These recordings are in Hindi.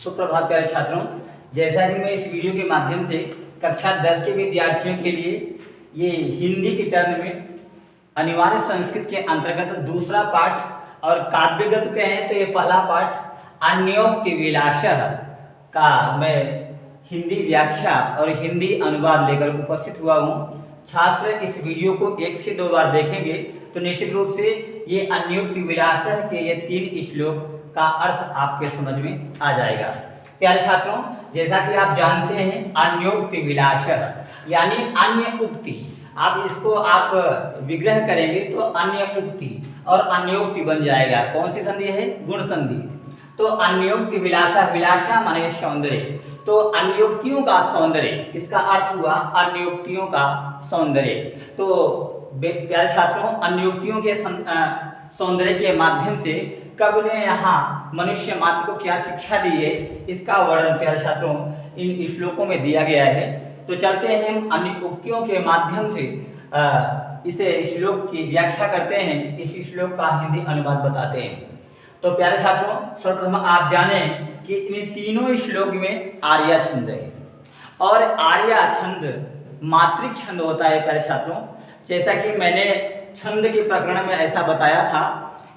सुप्रभात प्यारे छात्रों, जैसा कि मैं इस वीडियो के माध्यम से कक्षा 10 के विद्यार्थियों के लिए ये हिंदी के टर्म में अनिवार्य संस्कृत के अंतर्गत दूसरा पाठ और काव्यगत कहें तो ये पहला पाठ अन्योक्ति विलासः का मैं हिंदी व्याख्या और हिंदी अनुवाद लेकर उपस्थित हुआ हूँ। छात्र इस वीडियो को 1 से 2 बार देखेंगे तो निश्चित रूप से ये अन्योक्ति विलासः के ये 3 श्लोक का अर्थ आपके समझ में आ जाएगा। प्यारे छात्रों, जैसा कि आप जानते हैं अन्योक्ति विलासः यानी अन्य उक्ति, आप इसको आप विग्रह करेंगे तो अन्य उक्ति और अन्योक्ति बन जाएगा। कौन सी संधि है? गुण संधि। तो अन्योक्ति विलासः, विलासा माने सौंदर्य, तो अन्योक्तियों का सौंदर्य, इसका अर्थ हुआ अन्योक्तियों का सौंदर्य। तो प्यारे छात्रों, अन्योक्तियों के सौंदर्य के माध्यम से कवि ने यहाँ मनुष्य मात्र को क्या शिक्षा दी है, इसका वर्णन प्यारे छात्रों इन श्लोकों में दिया गया है। तो चलते हैं हम अन्य उक्तियों के माध्यम से इसे श्लोक की व्याख्या करते हैं, इस श्लोक का हिंदी अनुवाद बताते हैं। तो प्यारे छात्रों, सर्वप्रथम आप जानें कि इन तीनों श्लोक में आर्या छंद है और आर्या छंद मात्रिक छंद होता है। प्यारे छात्रों, जैसा कि मैंने छंद के प्रकरण में ऐसा बताया था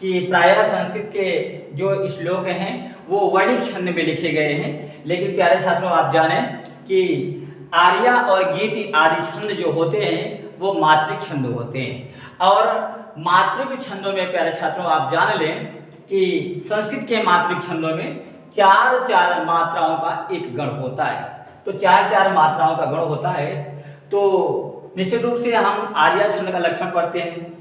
कि प्रायः संस्कृत के जो श्लोक हैं वो वर्णिक छंद में लिखे गए हैं, लेकिन प्यारे छात्रों आप जानें कि आर्या और गीति आदि छंद जो होते हैं वो मात्रिक छंद होते हैं। और मात्रिक छंदों में प्यारे छात्रों आप जान लें कि संस्कृत के मात्रिक छंदों में 4 मात्राओं का एक गण होता है। तो 4 मात्राओं का गण होता है। तो निश्चित रूप से हम आर्या छंद का लक्षण पढ़ते हैं।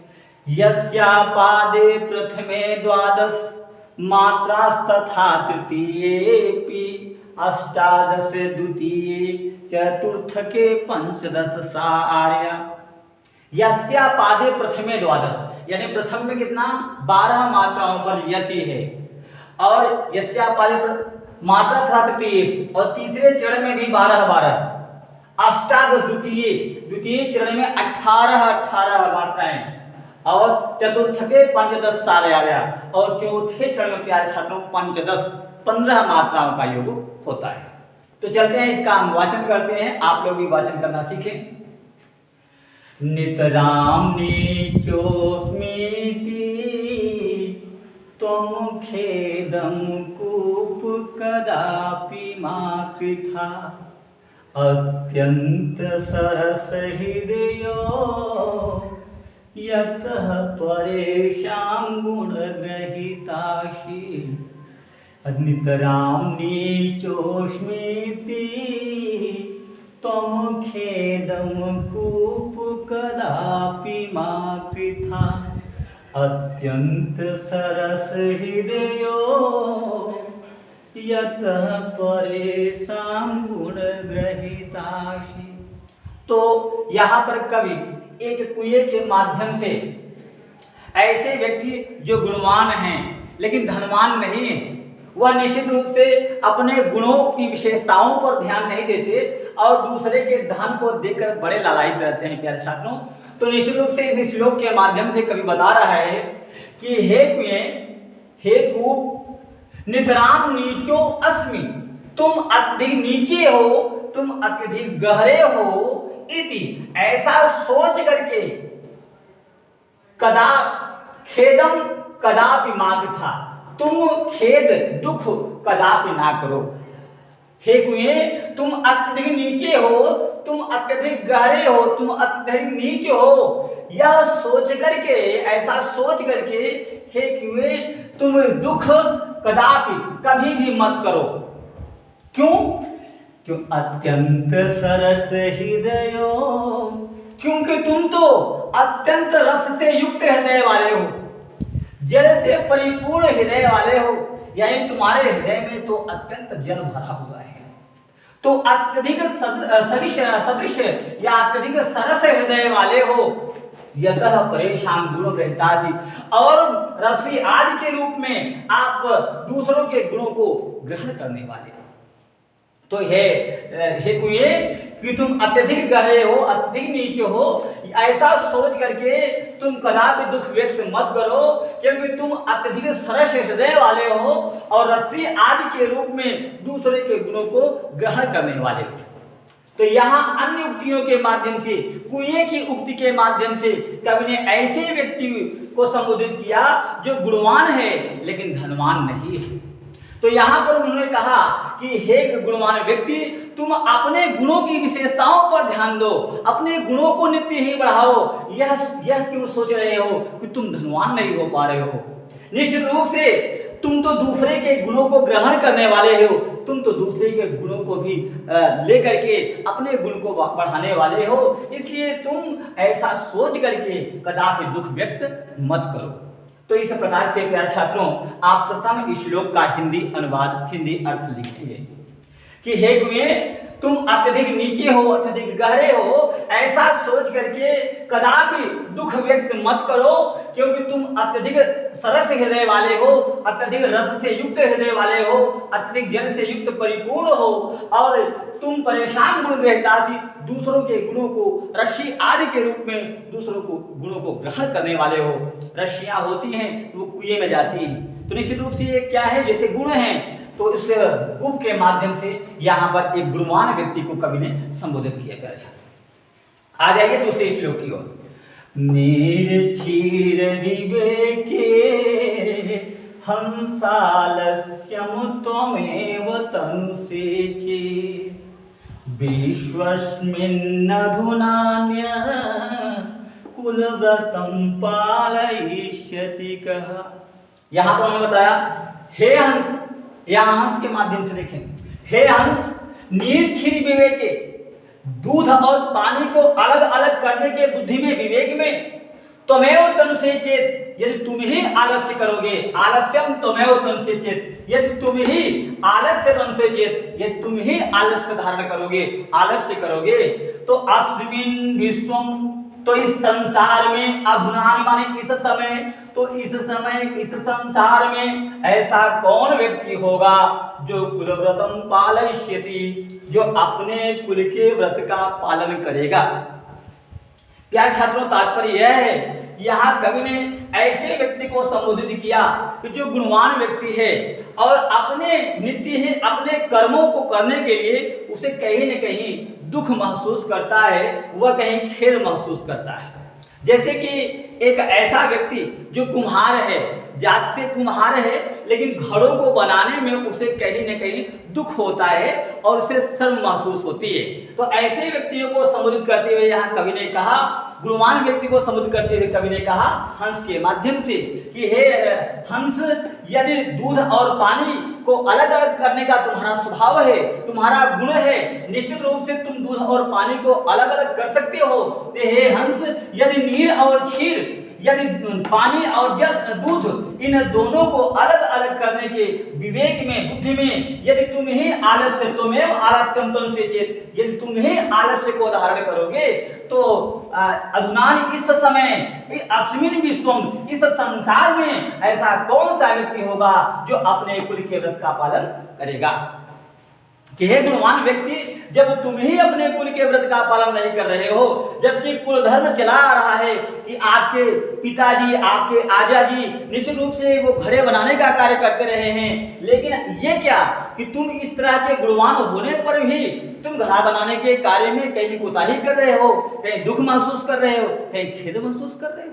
यस्यापादे प्रथमे 12 मात्रास्तथा तृतीयेऽपि 18 द्वितीये चतुर्थके 15 सा आर्या। यस्यापादे प्रथमे 12 यानी प्रथम में कितना 12 मात्राओं पर यति है, और यस्यापादे मात्रा तथा तृतीय और तीसरे चरण में भी 12 अष्टादश द्वितीय चरण में 18 मात्राएं, और चतुर्थ के 15 सारे आर्या, और चौथे चरण में प्यारे छात्रों 15 मात्राओं का योग होता है। तो चलते हैं इसका हम वाचन करते हैं, आप लोग भी वाचन करना सीखें। नितराम नीचोस्मीति त्वं खेदं कूप कदापि मा कृथा अत्यंत सरस हृदयो यतः परेशां गुणग्रहीतासि। नितरां नीचोस्मीति त्वं खेदं कूप कदापि मा कृथा अत्यंत सरस हृदयो यतः परेशां गुणग्रहीतासि। तो यहाँ पर कवि एक कुएं के माध्यम से ऐसे व्यक्ति जो गुणवान हैं लेकिन धनवान नहीं है, वह निश्चित रूप से अपने गुणों की विशेषताओं पर ध्यान नहीं देते और दूसरे के धन को देखकर बड़े लालायित रहते हैं। प्यारे छात्रों, तो निश्चित रूप से इस श्लोक के माध्यम से कवि बता रहा है कि हे कुएं, हे कूप, नितराम नीचो अस्मि, तुम अत्यधिक नीचे हो, तुम अत्यधिक गहरे हो, इति ऐसा सोच करके कदा खेदम कदापि मा कृथा, तुम खेद दुख कदापि ना करो। हे कुएं, तुम अत्यधिक नीचे हो, तुम अत्यधिक गहरे हो, तुम अत्यधिक नीचे हो, यह सोच करके, ऐसा सोच करके हे कुएं तुम दुख कदापि कभी भी मत करो। क्यों? क्यों? अत्यंत सरस हृदयो, क्योंकि तुम तो अत्यंत रस से युक्त हृदय वाले हो, जल से परिपूर्ण हृदय वाले हो, यानी तुम्हारे हृदय में तो अत्यंत जल भरा हुआ है। तो अत्यधिक सदृश या अत्यधिक सरस हृदय वाले हो, यतः परेशान गुणों ग्रहीतासि, और रसी आदि के रूप में आप दूसरों के गुणों को ग्रहण करने वाले हो। तो हे कुएं कि तुम अत्यधिक गहरे हो, अत्यधिक नीचे हो, ऐसा सोच करके तुम कदापि दुख व्यक्त मत करो, क्योंकि तुम अत्यधिक सरस हृदय वाले हो और रस्सी आदि के रूप में दूसरे के गुणों को ग्रहण करने वाले हो। तो यहाँ अन्य उक्तियों के माध्यम से, कुएं की उक्ति के माध्यम से कवि ने ऐसे व्यक्ति को संबोधित किया जो गुणवान है लेकिन धनवान नहीं है। तो यहाँ पर उन्होंने कहा कि हे गुणवान व्यक्ति, तुम अपने गुणों की विशेषताओं पर ध्यान दो, अपने गुणों को नित्य ही बढ़ाओ। यह क्यों सोच रहे हो कि तुम धनवान नहीं हो पा रहे हो? निश्चित रूप से तुम तो दूसरे के गुणों को ग्रहण करने वाले हो, तुम तो दूसरे के गुणों को भी लेकर के अपने गुण को बढ़ाने वाले हो, इसलिए तुम ऐसा सोच करके कदापि दुख व्यक्त मत करो। तो इस प्रकार से प्यारे छात्रों, आप प्रथम इस श्लोक का हिंदी अनुवाद, हिंदी अर्थ लिखेंगे कि हे कुएं, तुम अत्यधिक नीचे हो, अत्यधिक गहरे हो, ऐसा सोच करके कदापि दुख व्यक्त मत करो, क्योंकि तुम अत्यधिक सरस हृदय वाले हो, अत्यधिक रस से युक्त हृदय वाले हो, अत्यधिक जल से युक्त परिपूर्ण हो, और तुम परेशान गुण ग्रहितासी दूसरों के गुणों को रस्सी आदि के रूप में दूसरों को गुणों को ग्रहण करने वाले हो। रस्सियां होती हैं वो कुएं में जाती हैं, तो निश्चित रूप से ये क्या है, जैसे गुण हैं। तो इस कूप के माध्यम से यहाँ पर एक गुणवान व्यक्ति को कवि ने संबोधित किया। प्यारे छात्र, आ जाइए दूसरे श्लोक की ओर। निर्क्षीर विवेके हंसालस्यं त्वमेव तनुषेचे विश्वस्मिन्नधुनान्य कुलव्रतं पालयिष्यति कः। यहाँ पर उन्होंने बताया, हे हंस, यहाँ हंस के माध्यम से देखें, हे हंस, निर्क्षीर विवेके, दूध और पानी को अलग अलग करने के बुद्धि में, विवेक में, त्वमेव तनुषेचेत, यदि तुम ही आलस्य करोगे, आलस्यम त्वमेव तनुषेचेत, यदि तुम ही आलस्य तनुषेचेत, यदि तुम ही आलस्य धारण करोगे, आलस्य करोगे, तो अस्मिन् विश्वम, तो इस संसार में, अधुना माने इस समय, तो इस समय इस संसार में ऐसा कौन व्यक्ति होगा जो कुलव्रतम पालयिष्यति, जो अपने कुल के व्रत का पालन करेगा। प्यारे छात्रों, तात्पर्य यह है, यहाँ कवि ने ऐसे व्यक्ति को संबोधित किया कि जो गुणवान व्यक्ति है और अपने नित्य ही अपने कर्मों को करने के लिए उसे कहीं न कहीं दुख महसूस करता है, वह कहीं खेद महसूस करता है। जैसे कि एक ऐसा व्यक्ति जो कुम्हार है, जात से कुम्हार है, लेकिन घड़ों को बनाने में उसे कहीं न कहीं दुख होता है और उसे शर्म महसूस होती है। तो ऐसे व्यक्तियों को संबोधित करते हुए यहाँ कवि ने कहा, गुणवान व्यक्ति को संबोधित करते हुए कवि ने कहा हंस के माध्यम से कि हे हंस, यदि दूध और पानी को अलग अलग करने का तुम्हारा स्वभाव है, तुम्हारा गुण है, निश्चित रूप से तुम दूध और पानी को अलग अलग कर सकते हो। तो हे हंस, यदि नीर और क्षीर, यदि पानी और जल दूध, इन दोनों को अलग अलग करने के विवेक में, बुद्धि में, यदि तुम ही आलस्य, तुम्हें आलस्यम तनुषेचेत, यदि तुम ही आलस्य को धारण करोगे, तो अधुना इस समय, अस्मिन् विश्वम, इस संसार में ऐसा कौन सा व्यक्ति होगा जो अपने कुल के व्रत का पालन करेगा। कि हे गुणवान व्यक्ति, जब तुम ही अपने कुल के व्रत का पालन नहीं कर रहे हो, जबकि कुल धर्म चला आ रहा है कि आपके पिताजी, आपके आजा जी निश्चित रूप से वो घड़े बनाने का कार्य करते रहे हैं, लेकिन ये क्या कि तुम इस तरह के गुणवान होने पर भी तुम घड़ा बनाने के कार्य में कहीं कोताही कर रहे हो, कहीं दुख महसूस कर रहे हो, कहीं खेद महसूस कर रहे हो।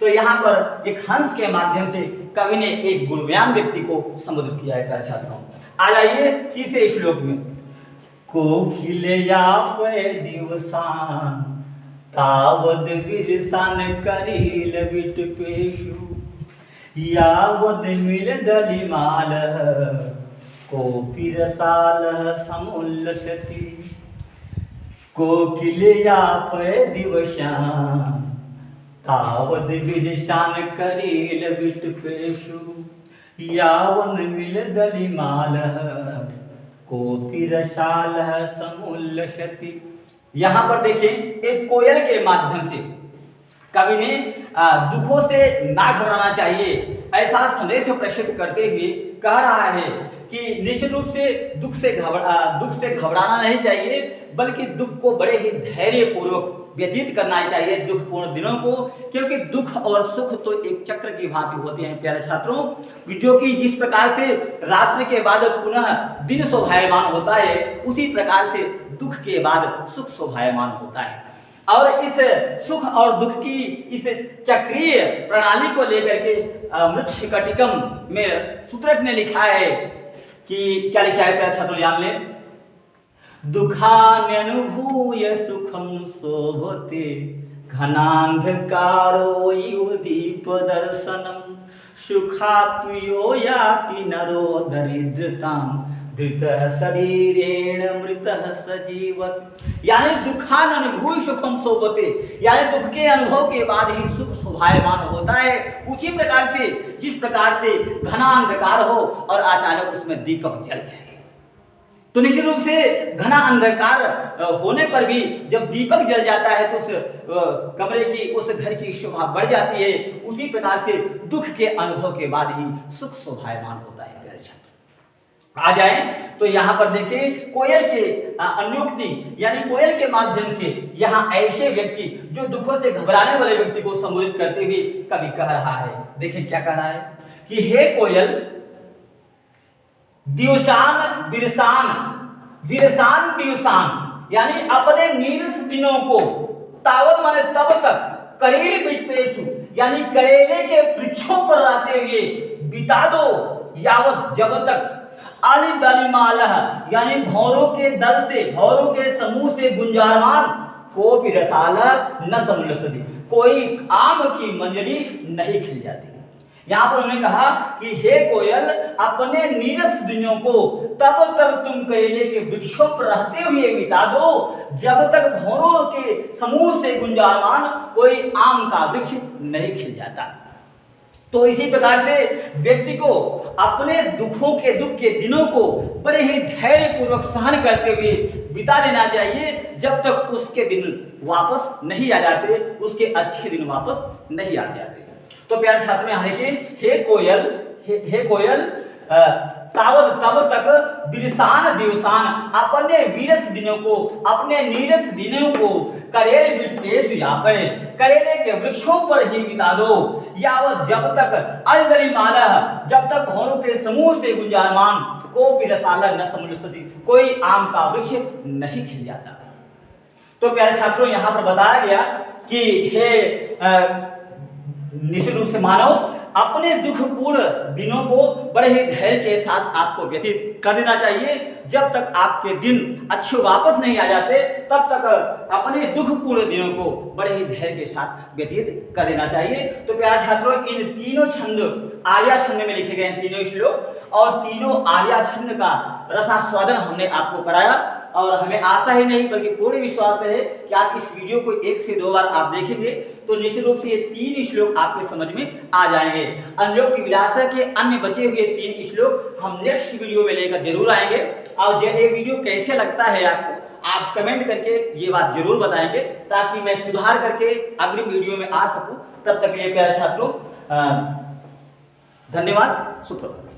तो यहाँ पर एक हंस के माध्यम से कवि ने एक गुणवान व्यक्ति को संबोधित किया है। प्यारे छात्रों, आ जाइए तीसरे श्लोक में। कोकिलया दिवसान तावद विरसान करील विटपेषु यावद मिल दलिमालः कोपि रसालः समुल्लसति। कोकिलया दिवसान तावद विरसान करील विटपेषु यावद मिल दलिमालः कोपि रसालः समुल्लसति। यहाँ पर देखिए, एक कोयल के माध्यम से कवि ने दुखों से ना घबराना चाहिए ऐसा संदेश प्रेषित करते हुए कह रहा है कि निश्चित रूप से दुख से घबराना नहीं चाहिए, बल्कि दुख को बड़े ही धैर्यपूर्वक व्यतीत करना चाहिए दुखपूर्ण दिनों को, क्योंकि दुख और सुख तो एक चक्र की भांति होते हैं प्यारे छात्रों, जो कि जिस प्रकार से रात्रि के बाद पुनः दिन शोभायमान होता है, उसी प्रकार से दुख के बाद सुख शोभायमान होता है। और इस सुख और दुख की इस चक्रीय प्रणाली को लेकर के मृच्छकटिकम में सूत्रक ने लिखा है कि क्या लिखा है प्यारे छात्रों, जान लें। दुखान्यनुभूय सुखम शोभते घनांधकारो इव दीप दर्शनम सुखातु यो याति नरो दरिद्रताम धृतः शरीरेण मृतः सजीवत। यानी दुखान्यनुभूय सुखम शोभते, यानी दुख के अनुभव के बाद ही सुख शोभायमान होता है। उसी प्रकार से जिस प्रकार से घना अंधकार हो और अचानक उसमें दीपक जल जाए, तो निश्चित रूप से घना अंधकार होने पर भी जब दीपक जल जाता है तो उस कमरे की, उस घर की शोभा बढ़ जाती है। उसी प्रकार से दुख के अनुभव के बाद ही सुख शोभायमान होता है प्यारे छात्र। आ जाए तो यहाँ पर देखिए कोयल के अन्योक्ति, यानी कोयल के माध्यम से यहाँ ऐसे व्यक्ति जो दुखों से घबराने वाले व्यक्ति को संबोधित करते हुए कवि कह रहा है। देखिए क्या कह रहा है कि हे कोयल, दिवसान दिरसान दिरसान दिवसान, यानी अपने नीरस दिनों को तावत माने तब तक करेल बिटपेशु, यानी करेले के वृक्षों पर रहते हुए बिता दो, यावत जब तक आली दलिमालह, यानी भौरों के दल से, भौरों के समूह से गुंजारमान को भी रसाला न समलसदी, कोई आम की मंजरी नहीं खिल जाती। यहाँ पर उन्होंने कहा कि हे कोयल, अपने नीरस दिनों को तब तक तुम करेले के वृक्षों पर रहते हुए बिता दो, जब तक भौरों के समूह से गुंजारमान कोई आम का वृक्ष नहीं खिल जाता। तो इसी प्रकार से व्यक्ति को अपने दुख के दिनों को बड़े ही धैर्यपूर्वक सहन करते हुए बिता देना चाहिए, जब तक उसके दिन वापस नहीं आ जाते, उसके अच्छे दिन वापस नहीं आ जाते। तो प्यारे छात्र में यहाँ देखिए, हे कोयल तावत तब तक दिरसान दिवसान, अपने वीरस दिनों को, अपने नीरस दिनों को करेल बिटपेश यापे, करेले के वृक्षों पर ही बिता दो, यावत जब तक अलगली माला, जब तक भौरों के समूह से गुंजारमान को भी रसाला न समलसती, कोई आम का वृक्ष नहीं खिल जाता। तो प्यारे छात्रों यहाँ पर बताया गया कि हे निश्चित रूप से मानव अपने दुखपूर्ण दिनों को बड़े ही धैर्य के साथ आपको व्यतीत कर देना चाहिए। जब तक आपके दिन अच्छे वापस नहीं आ जाते, तब तक अपने दुखपूर्ण दिनों को बड़े ही धैर्य के साथ व्यतीत कर देना चाहिए। तो प्यारे छात्रों, इन तीनों छंद आर्या छंद में लिखे गए हैं, तीनों श्लोक, और तीनों आर्या छंद का रसास्वादन हमने आपको कराया। और हमें आशा ही नहीं बल्कि पूर्ण विश्वास है कि आप इस वीडियो को 1 से 2 बार आप देखेंगे तो निश्चित रूप से ये 3 श्लोक आपके समझ में आ जाएंगे। अनयोग की विलासा के अन्य बचे हुए 3 श्लोक हम नेक्स्ट वीडियो में लेकर जरूर आएंगे। और ये वीडियो कैसे लगता है आपको, आप कमेंट करके ये बात जरूर बताएंगे, ताकि मैं सुधार करके अगली वीडियो में आ सकूं। तब तक के लिए प्यारे छात्रों धन्यवाद, सुप्रभात।